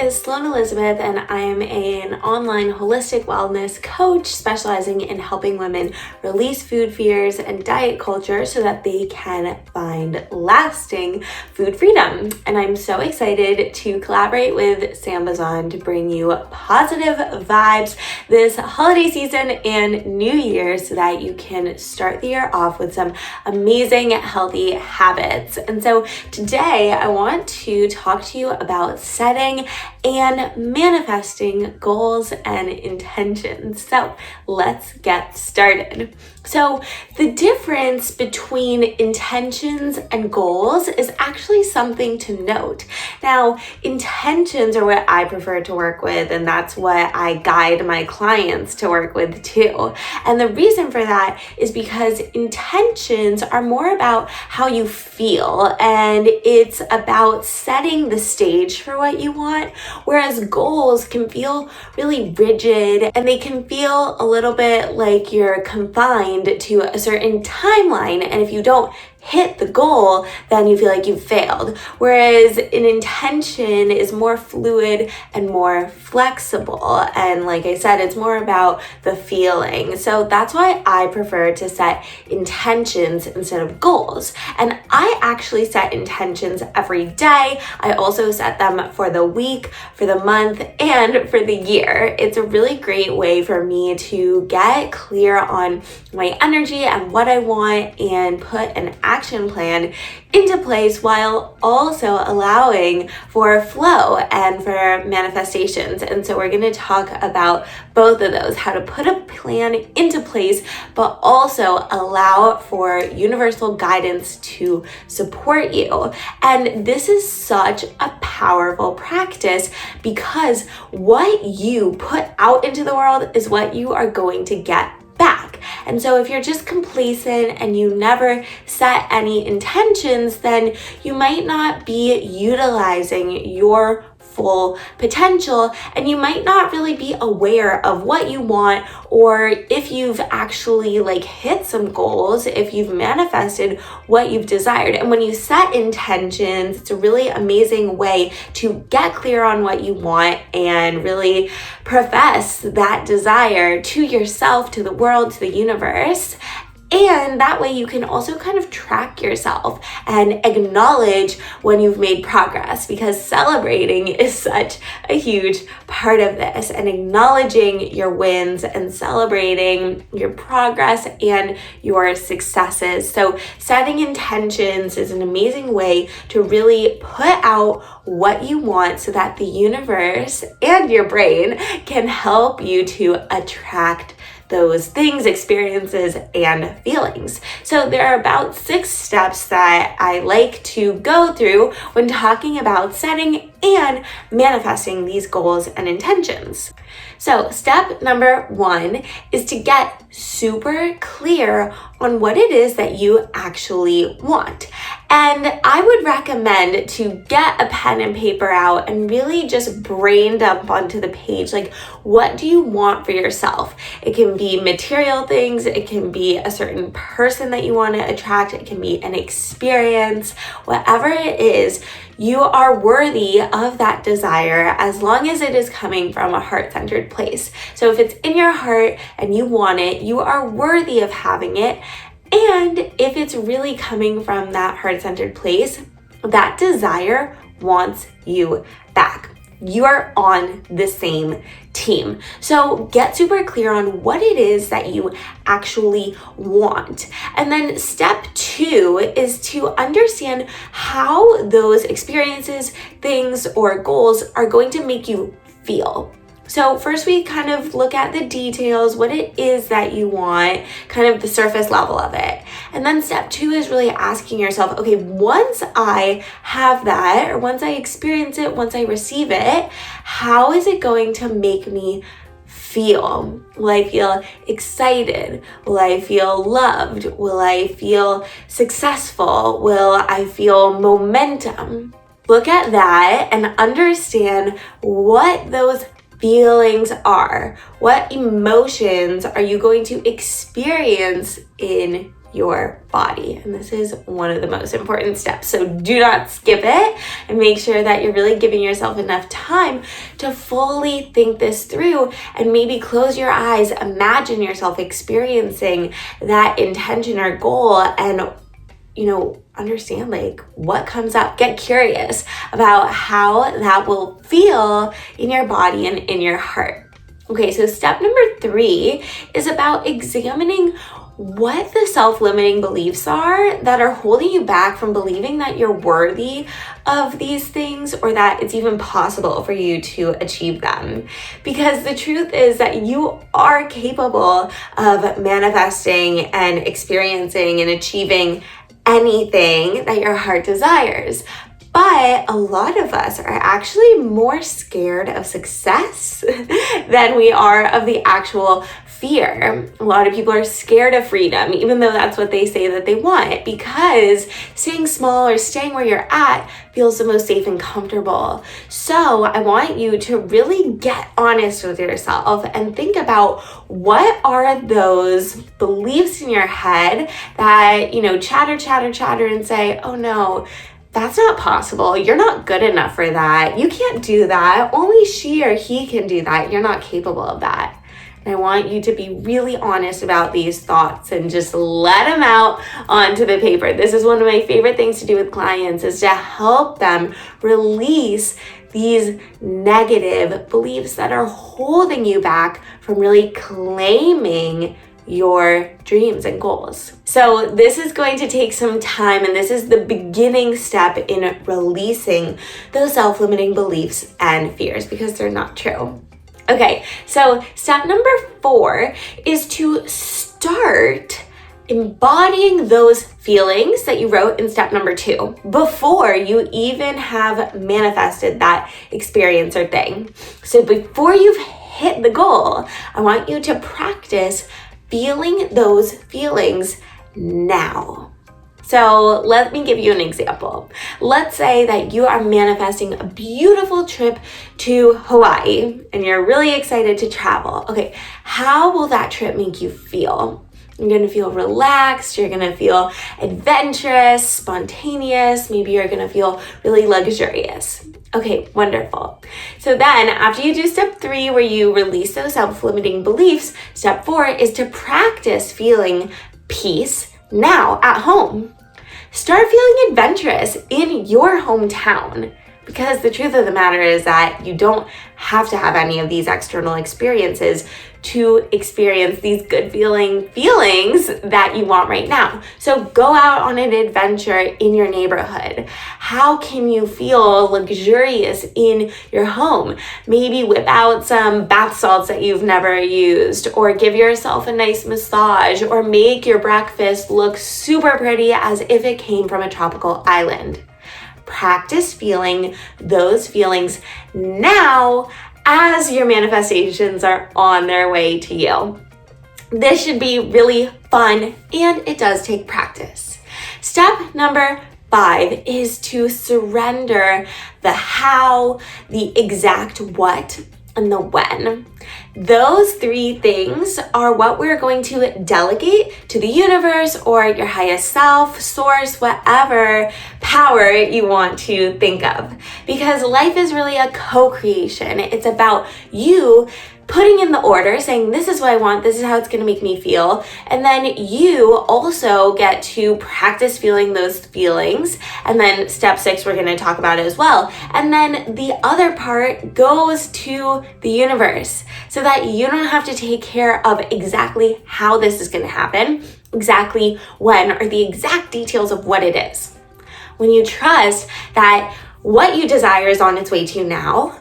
is Sloane Elizabeth, and I am an online holistic wellness coach specializing in helping women release food fears and diet culture so that they can find lasting food freedom. And I'm so excited to collaborate with SAMBAZON to bring you positive vibes this holiday season and New Year so that you can start the year off with some amazing healthy habits. And so today I want to talk to you about setting and manifesting goals and intentions. So let's get started. So the difference between intentions and goals is actually something to note. Now, intentions are what I prefer to work with, and that's what I guide my clients to work with too. And the reason for that is because intentions are more about how you feel, and it's about setting the stage for what you want, whereas goals can feel really rigid and they can feel a little bit like you're confined to a certain timeline, and if you don't hit the goal, then you feel like you've failed. Whereas an intention is more fluid and more flexible. And like I said, it's more about the feeling. So that's why I prefer to set intentions instead of goals. And I actually set intentions every day. I also set them for the week, for the month, and for the year. It's a really great way for me to get clear on my energy and what I want and put an action plan into place while also allowing for flow and for manifestations. And so we're going to talk about both of those, how to put a plan into place, but also allow for universal guidance to support you. And this is such a powerful practice because what you put out into the world is what you are going to get back. And so if you're just complacent and you never set any intentions, then you might not be utilizing your full potential, and you might not really be aware of what you want, or if you've actually hit some goals, if you've manifested what you've desired. And when you set intentions, it's a really amazing way to get clear on what you want and really profess that desire to yourself, to the world, to the universe. And that way you can also kind of track yourself and acknowledge when you've made progress, because celebrating is such a huge part of this, and acknowledging your wins and celebrating your progress and your successes. So setting intentions is an amazing way to really put out what you want so that the universe and your brain can help you to attract those things, experiences, and feelings. So there are about 6 steps that I like to go through when talking about setting and manifesting these goals and intentions. So step number 1 is to get super clear on what it is that you actually want. And I would recommend to get a pen and paper out and really just brain dump onto the page. What do you want for yourself? It can be material things, it can be a certain person that you want to attract, it can be an experience, whatever it is. You are worthy of that desire as long as it is coming from a heart-centered place. So if it's in your heart and you want it, you are worthy of having it. And if it's really coming from that heart-centered place, that desire wants you back. You are on the same team. So get super clear on what it is that you actually want. And then step 2 is to understand how those experiences, things, or goals are going to make you feel. So first we kind of look at the details, what it is that you want, kind of the surface level of it. And then step 2 is really asking yourself, okay, once I have that, or once I experience it, once I receive it, how is it going to make me feel? Will I feel excited? Will I feel loved? Will I feel successful? Will I feel momentum? Look at that and understand what those feelings are. What emotions are you going to experience in your body. And this is one of the most important steps. So do not skip it, and make sure that you're really giving yourself enough time to fully think this through, and maybe close your eyes, imagine yourself experiencing that intention or goal, and understand like what comes up. Get curious about how that will feel in your body and in your heart. Okay, so step number 3 is about examining what the self-limiting beliefs are that are holding you back from believing that you're worthy of these things, or that it's even possible for you to achieve them. Because the truth is that you are capable of manifesting and experiencing and achieving anything that your heart desires. But a lot of us are actually more scared of success than we are of the actual fear. A lot of people are scared of freedom, even though that's what they say that they want, because staying small or staying where you're at feels the most safe and comfortable. So I want you to really get honest with yourself and think about what are those beliefs in your head that, chatter and say, oh no, that's not possible. You're not good enough for that. You can't do that. Only she or he can do that. You're not capable of that. And I want you to be really honest about these thoughts and just let them out onto the paper. This is one of my favorite things to do with clients, is to help them release these negative beliefs that are holding you back from really claiming your dreams and goals. So this is going to take some time, and this is the beginning step in releasing those self-limiting beliefs and fears, because they're not true. Okay, so step number 4 is to start embodying those feelings that you wrote in step number 2 before you even have manifested that experience or thing. So before you've hit the goal, I want you to practice feeling those feelings now. So let me give you an example. Let's say that you are manifesting a beautiful trip to Hawaii and you're really excited to travel. Okay, how will that trip make you feel? You're gonna feel relaxed, you're gonna feel adventurous, spontaneous, maybe you're gonna feel really luxurious. Okay, wonderful. So then after you do step 3, where you release those self-limiting beliefs, step 4 is to practice feeling peace now at home. Start feeling adventurous in your hometown, because the truth of the matter is that you don't have to have any of these external experiences to experience these good feelings that you want right now. So go out on an adventure in your neighborhood. How can you feel luxurious in your home? Maybe whip out some bath salts that you've never used, or give yourself a nice massage, or make your breakfast look super pretty as if it came from a tropical island. Practice feeling those feelings now as your manifestations are on their way to you. This should be really fun, and it does take practice. Step number 5 is to surrender the how, the exact what, and the when. Those 3 things are what we're going to delegate to the universe or your highest self, source, whatever power you want to think of. Because life is really a co-creation. It's about you putting in the order, saying, this is what I want, this is how it's going to make me feel. And then you also get to practice feeling those feelings. And then step 6, we're going to talk about it as well. And then the other part goes to the universe, so that you don't have to take care of exactly how this is going to happen, exactly when, or the exact details of what it is. When you trust that what you desire is on its way to you now,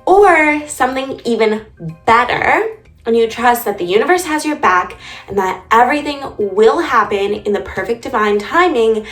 or something even better, and you trust that the universe has your back and that everything will happen in the perfect divine timing,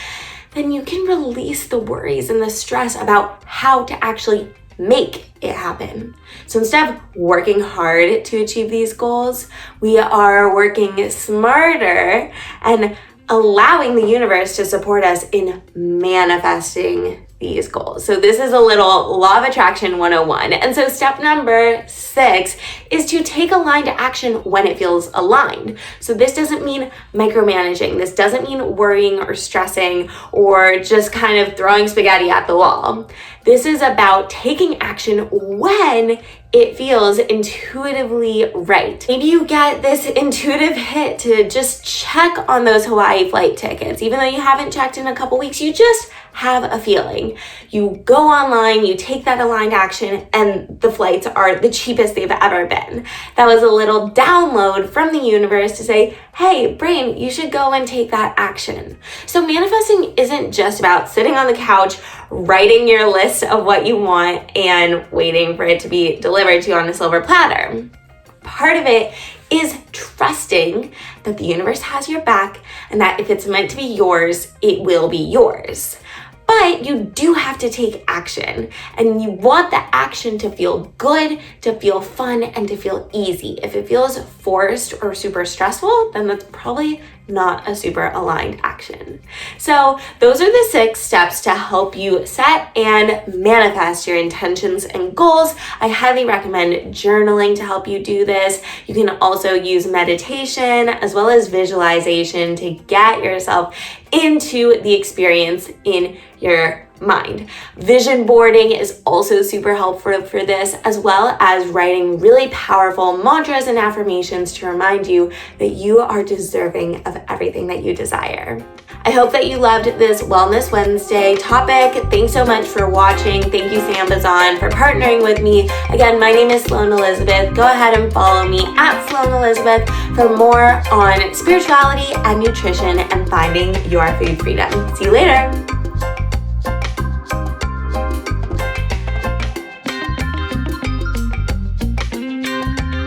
then you can release the worries and the stress about how to actually make it happen. So instead of working hard to achieve these goals, we are working smarter and allowing the universe to support us in manifesting these goals. So this is a little law of attraction 101. And so step number 6 is to take aligned action when it feels aligned. So this doesn't mean micromanaging. This doesn't mean worrying or stressing or just kind of throwing spaghetti at the wall. This is about taking action when it feels intuitively right. Maybe you get this intuitive hit to just check on those Hawaii flight tickets. Even though you haven't checked in a couple weeks, you just have a feeling. You go online, you take that aligned action, and the flights are the cheapest they've ever been. That was a little download from the universe to say, hey, brain, you should go and take that action. So manifesting isn't just about sitting on the couch, writing your list of what you want, and waiting for it to be delivered to you on a silver platter. Part of it is trusting that the universe has your back and that if it's meant to be yours, it will be yours. But you do have to take action, and you want the action to feel good, to feel fun, and to feel easy. If it feels forced or super stressful, then that's probably not a super aligned action. So those are the 6 steps to help you set and manifest your intentions and goals. I highly recommend journaling to help you do this. You can also use meditation as well as visualization to get yourself into the experience in your mind. Vision boarding is also super helpful for this, as well as writing really powerful mantras and affirmations to remind you that you are deserving of everything that you desire. I hope that you loved this Wellness Wednesday topic. Thanks so much for watching. Thank you, SAMBAZON, for partnering with me. Again, my name is Sloane Elizabeth. Go ahead and follow me at Sloane Elizabeth for more on spirituality and nutrition and finding your food freedom. See you later.